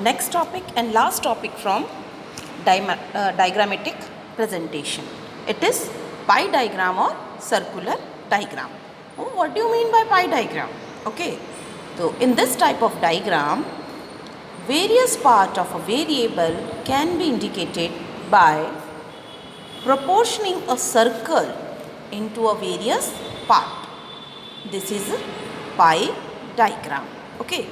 next topic and last topic from diagrammatic presentation. It is pie diagram or circular diagram. Oh, what do you mean by pie diagram? Okay, so in this type of diagram, various parts of a variable can be indicated by proportioning a circle into a various part. This is a pie diagram. Okay,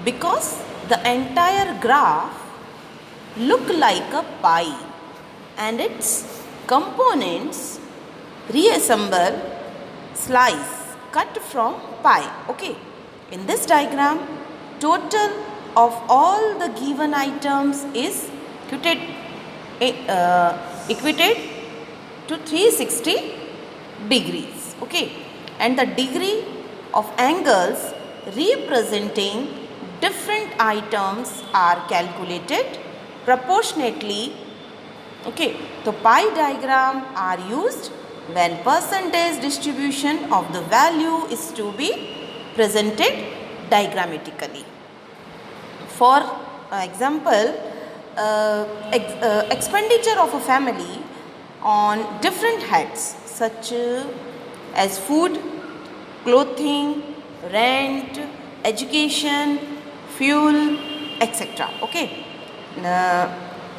because the entire graph look like a pie and its components reassemble slice cut from pie. Okay, in this diagram, total of all the given items is equated to 360 degrees. Okay, and the degree of angles representing different items are calculated proportionately. Okay, so pie diagram are used when percentage distribution of the value is to be presented diagrammatically. For example, expenditure of a family on different heads such as food, clothing, rent, education, fuel, etc. Okay.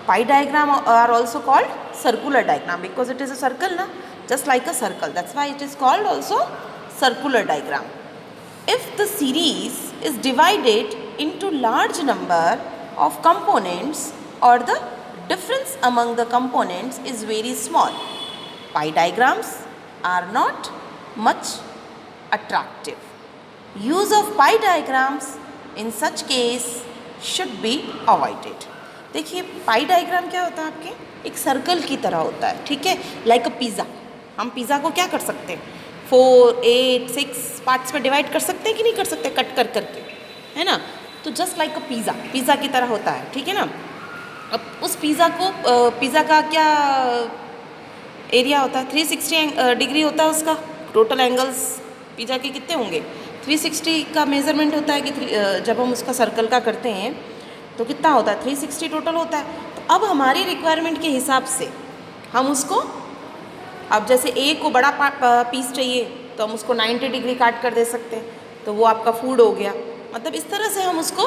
Pie diagram are also called circular diagram because it is a circle, na? Just like a circle. That's why it is called also circular diagram. If the series is divided into large number of components or the difference among the components is very small, pie diagrams are not much attractive. Use of pie diagrams in such case should be avoided. देखिए पाई diagram क्या होता है आपके, एक circle की तरह होता है, ठीक है, लाइक अ पिज़्ज़ा. हम पिज़्ज़ा को क्या कर सकते हैं, 4, 8, 6 पार्ट्स में डिवाइड कर सकते हैं कि नहीं कर सकते, कट कर करके, है ना. तो जस्ट लाइक अ पिज़्ज़ा की तरह होता है, ठीक है ना. अब उस पिज़्ज़ा का क्या एरिया होता है, 360 डिग्री होता है उसका. टोटल एंगल्स पिज़्ज़ा के कितने होंगे, 360 का मेज़रमेंट होता है कि जब हम उसका सर्कल का करते हैं तो कितना होता है, 360 टोटल होता है. तो अब हमारी रिक्वायरमेंट के हिसाब से हम उसको, अब जैसे ए को बड़ा पीस चाहिए तो हम उसको 90 डिग्री काट कर दे सकते हैं, तो वो आपका फूड हो गया. मतलब इस तरह से हम उसको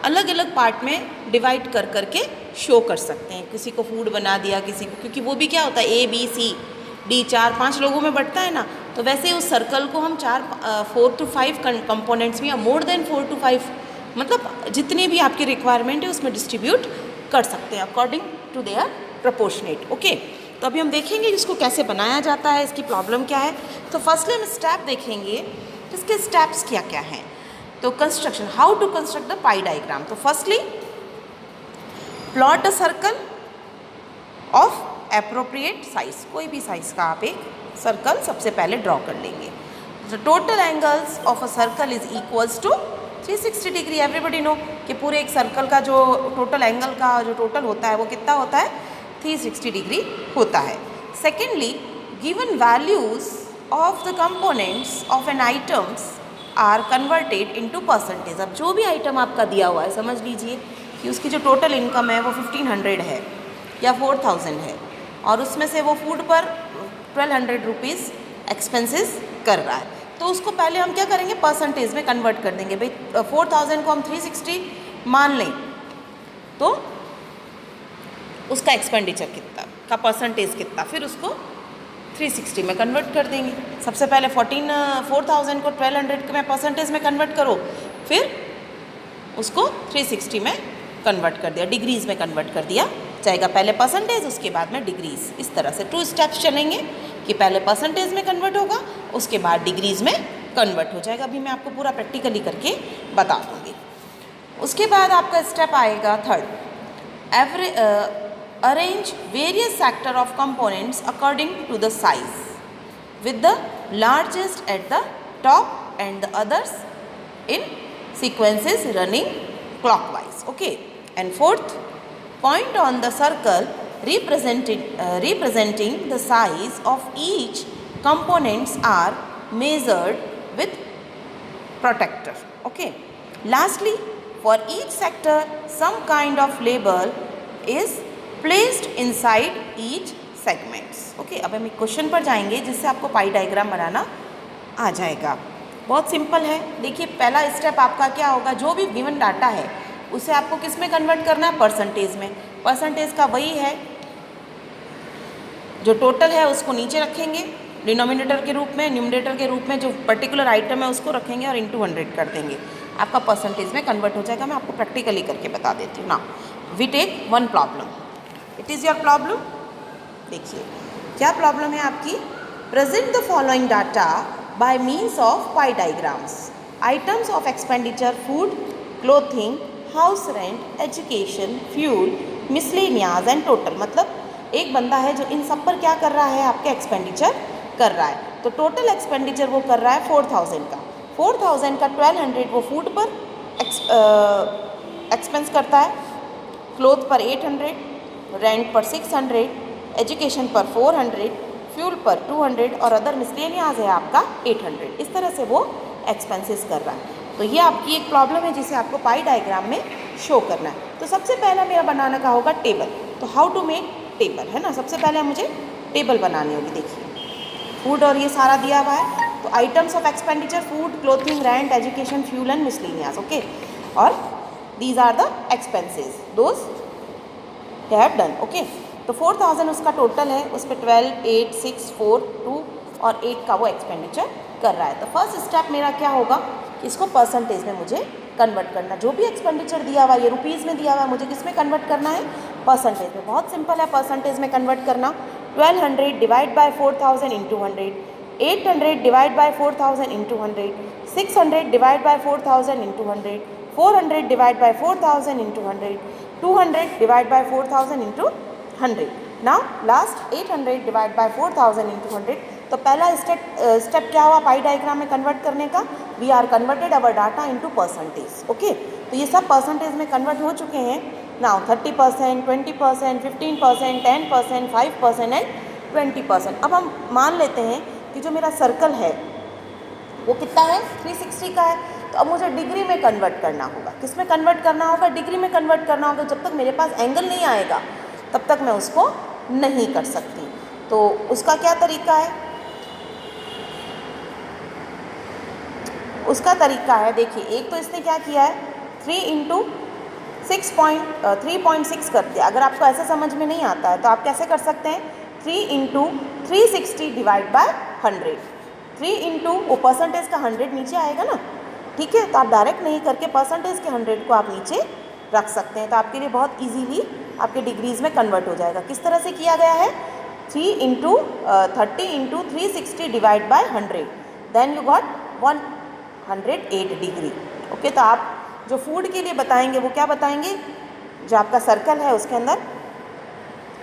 अलग अलग पार्ट में डिवाइड कर करके शो कर सकते हैं. किसी को फूड बना दिया, किसी को, क्योंकि वो भी क्या होता है ABCD 4-5 लोगों में बढ़ता है ना. तो वैसे उस सर्कल को हम 4 to 5 कंपोनेंट्स में या मोर देन 4 to 5, मतलब जितनी भी आपकी रिक्वायरमेंट है उसमें डिस्ट्रीब्यूट कर सकते हैं according to their proportionate. Okay, तो अभी हम देखेंगे इसको कैसे बनाया जाता है, इसकी प्रॉब्लम क्या है. तो फर्स्टली हम स्टेप देखेंगे, इसके स्टेप्स क्या क्या हैं. तो construction, how to construct the pie diagram. तो firstly plot a circle of appropriate size, कोई भी साइज का आप एक सर्कल सबसे पहले ड्रॉ कर लेंगे. The total angles of a circle is equals to 360 degree. Everybody know कि पूरे एक सर्कल का जो टोटल एंगल का जो टोटल होता है वो कितना होता है, 360 डिग्री होता है. Secondly, given values of the components of n items are converted into percentage. अब जो भी आइटम आपका दिया हुआ है, समझ लीजिए कि उसकी जो टोटल इनकम है वो 1500 है या 4000 है और उसमें से वो फूड पर 1200 रुपीज़ एक्सपेंसेस कर रहा है. तो उसको पहले हम क्या करेंगे, परसेंटेज में कन्वर्ट कर देंगे. भाई 4000 को हम 360 मान लें तो उसका एक्सपेंडिचर कितना का परसेंटेज कितना, फिर उसको 360 में कन्वर्ट कर देंगे. सबसे पहले 4000 को 1200 में परसेंटेज में कन्वर्ट करो, फिर उसको 360 में कन्वर्ट कर दिया, डिग्रीज़ में कन्वर्ट कर दिया जाएगा. पहले परसेंटेज, उसके बाद में डिग्रीज़. इस तरह से 2 स्टेप्स चलेंगे कि पहले परसेंटेज में कन्वर्ट होगा, उसके बाद डिग्रीज़ में कन्वर्ट हो जाएगा. अभी मैं आपको पूरा प्रैक्टिकली करके बता दूँगी. उसके बाद आपका स्टेप आएगा third, arrange various sector of components according to the size with the largest at the top and the others in sequences running clockwise. Okay, and fourth, point on the circle representing the size of each components are measured with protractor. Okay. Lastly, for each sector some kind of label is placed inside each segments. Okay, अब हम एक question पर जाएंगे जिससे आपको पाई diagram बनाना आ जाएगा। बहुत simple है। देखिए, पहला स्टेप आपका क्या होगा, जो भी गिवन डाटा है उसे आपको किस में कन्वर्ट करना है, परसेंटेज में। परसेंटेज का वही है, जो टोटल है उसको नीचे रखेंगे डिनोमिनेटर के रूप में, न्यूमरेटर के रूप में जो पर्टिकुलर आइटम है उसको रखेंगे और इंटू 100 कर देंगे, आपका परसेंटेज में कन्वर्ट हो जाएगा। मैं आपको प्रैक्टिकली करके बता देती हूँ ना। We take one problem, it is your problem. देखिए क्या प्रॉब्लम है आपकी। Present the following data by means of pie diagrams. Items of expenditure food, clothing, house rent, education, fuel, miscellaneous and total. मतलब एक बंदा है जो इन सब पर क्या कर रहा है, आपके एक्सपेंडिचर कर रहा है। तो टोटल एक्सपेंडिचर वो कर रहा है 4000 का। 4000 का 1200 वो फूड पर एक्सपेंस करता है, क्लोथ पर 800, रेंट पर 600, एजुकेशन पर 400, फ्यूल पर 200 और अदर मिसलेनियस है आपका 800। इस तरह से वो एक्सपेंसेस कर रहा है। तो ये आपकी एक प्रॉब्लम है जिसे आपको पाई डायग्राम में शो करना है। तो सबसे पहला मेरा बनाने का होगा टेबल। तो हाउ टू मेक टेबल, है ना। सबसे पहले मुझे टेबल बनानी होगी। देखिए फूड और ये सारा दिया हुआ है, तो items of expenditure food, clothing, rent, education, fuel and miscellaneous. Okay, और these are the expenses those they have done. Okay, तो 4000 उसका टोटल है, उस पर 12, 8, 6, 4, 2 और 8 का वो एक्सपेंडिचर कर रहा है। तो फर्स्ट स्टेप मेरा क्या होगा, इसको परसेंटेज में मुझे कन्वर्ट करना। जो भी एक्सपेंडिचर दिया हुआ है, ये रुपीज़ में दिया हुआ है, मुझे किस में कन्वर्ट करना है, परसेंटेज में। बहुत सिंपल है परसेंटेज में कन्वर्ट करना। 1200 divide by 4000 into 100, 800 divide by 4000 into 100, 600 divide by 4000 into 100, 400 divide by 4000 into 100, 200 divide by 4000 into 100। Now last 800 divide by 4000 into 100। तो पहला स्टेप क्या हुआ पाई डायग्राम में कन्वर्ट करने का, we are converted our data into percentage. Okay, तो ये सब परसेंटेज में कन्वर्ट हो चुके हैं। Now 30%, 20%, 15%, 10%, 5% and 20%। अब हम मान लेते हैं कि जो मेरा सर्कल है वो कितना है, 360 का है। तो अब मुझे डिग्री में कन्वर्ट करना होगा। किस में कन्वर्ट करना होगा, डिग्री में कन्वर्ट करना होगा। जब तक मेरे पास एंगल नहीं आएगा तब तक मैं उसको नहीं कर सकती। तो उसका क्या तरीका है, उसका तरीका है, देखिए एक तो इसने क्या किया है 3 इंटू 3.6 कर दिया। अगर आपको ऐसे समझ में नहीं आता है तो आप कैसे कर सकते हैं, 3 इंटू 360 डिवाइड बाय 100। 3 इंटू वो परसेंटेज का 100 नीचे आएगा ना, ठीक है। तो आप डायरेक्ट नहीं करके परसेंटेज के 100 को आप नीचे रख सकते हैं। तो आपके लिए बहुत इजीली आपके डिग्रीज़ में कन्वर्ट हो जाएगा। किस तरह से किया गया है, 3 into 30 into 360 divide by 100, then you got 108 degree. Okay, तो आप जो फूड के लिए बताएंगे वो क्या बताएंगे, जो आपका सर्कल है उसके अंदर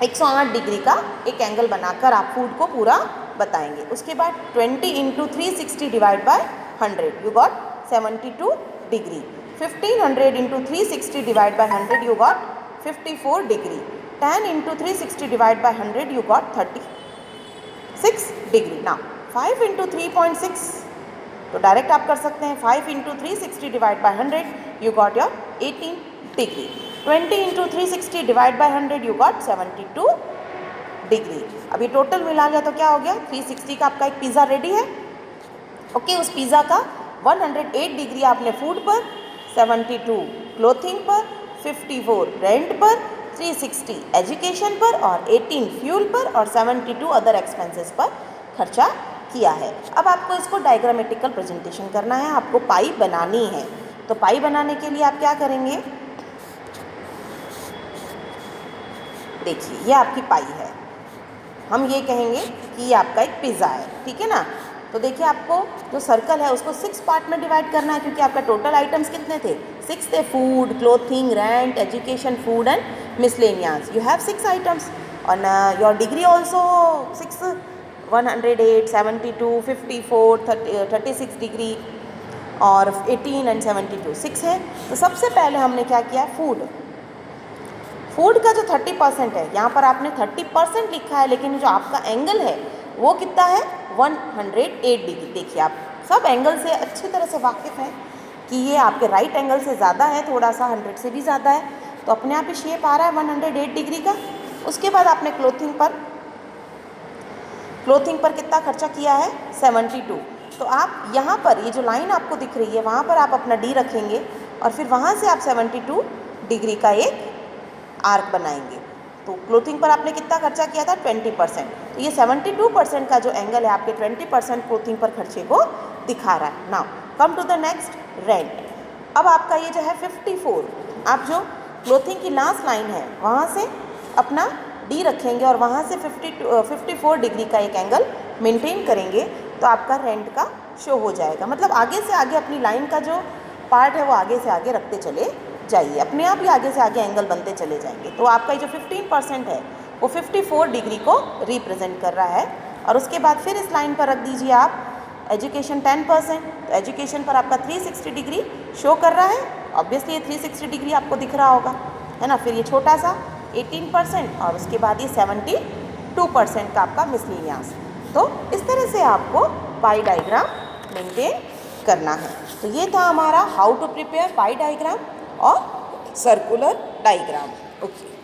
108 डिग्री का एक एंगल बनाकर आप फूड को पूरा बताएंगे। उसके बाद 20 into 360 divide by 100, you got 72 degree. 1500 into 360 divide by 100, you got 54 degree. 10 into 360 divide by 100, you got 36 degree. ना 5 इंटू 3.6, तो डायरेक्ट आप कर सकते हैं 5 into 360 divide by 100, you got your 18 degree. 20 into 360 divide by 100, you got 72 degree. अभी total मिला लिया तो क्या हो गया, 360 का आपका एक पिज़्ज़ा रेडी है। ओके, उस पिज़्ज़ा का 108 डिग्री आपने फूड पर, 72 क्लोथिंग पर, 54 रेंट पर, 360 एजुकेशन पर और 18 फ्यूल पर और 72 अदर एक्सपेंसेस पर खर्चा किया है। अब आपको इसको डायग्रामेटिकल प्रेजेंटेशन करना है, आपको पाई बनानी है। तो पाई बनाने के लिए आप क्या करेंगे, देखिए ये आपकी पाई है, हम ये कहेंगे कि ये आपका एक पिज़्ज़ा है, ठीक है ना। तो देखिए आपको जो सर्कल है उसको 6 पार्ट में डिवाइड करना है, क्योंकि आपका टोटल आइटम्स कितने थे, 6 थे। Food, clothing, rent, education, food and miscellaneous, you have 6 items. और योर डिग्री ऑल्सो 6, 108, 72, 54, 36 डिग्री और 18 एंड 72 6 है। तो सबसे पहले हमने क्या किया, फूड का जो 30% है, यहाँ पर आपने 30% लिखा है, लेकिन जो आपका एंगल है वो कितना है, 108 डिग्री। देखिए आप सब एंगल से अच्छी तरह से वाकिफ़ हैं, कि ये आपके राइट एंगल से ज़्यादा है, थोड़ा सा 100 से भी ज़्यादा है, तो अपने आप ही शेप आ रहा है 108 डिग्री का। उसके बाद आपने क्लोथिंग पर कितना खर्चा किया है 72। तो आप यहाँ पर ये जो लाइन आपको दिख रही है वहाँ पर आप अपना डी रखेंगे और फिर वहाँ से आप 72 डिग्री का एक आर्क बनाएंगे। तो क्लोथिंग पर आपने कितना खर्चा किया था 20%, तो ये 72% का जो एंगल है आपके 20% क्लोथिंग पर खर्चे को दिखा रहा है। Now come to the next rent. अब आपका ये जो है 54, आप जो क्लोथिंग की लास्ट लाइन है वहाँ से अपना डी रखेंगे और वहाँ से 54 डिग्री का एक एंगल मेंटेन करेंगे, तो आपका रेंट का शो हो जाएगा। मतलब आगे से आगे अपनी लाइन का जो पार्ट है वो आगे से आगे रखते चले जाइए, अपने आप ही आगे से आगे एंगल बनते चले जाएंगे। तो आपका जो 15% है वो 54 डिग्री को रिप्रेजेंट कर रहा है। और उसके बाद फिर इस लाइन पर रख दीजिए आप एजुकेशन 10%, तो एजुकेशन पर आपका 360 डिग्री शो कर रहा है। ऑब्वियसली ये 360 डिग्री आपको दिख रहा होगा, है ना। फिर ये छोटा सा 18% और उसके बाद ये 72% का आपका मिसलेनियस। तो इस तरह से आपको पाई डायग्राम मेंटेन करना है। तो ये था हमारा how to prepare pie diagram और सर्कुलर डायग्राम। ओके।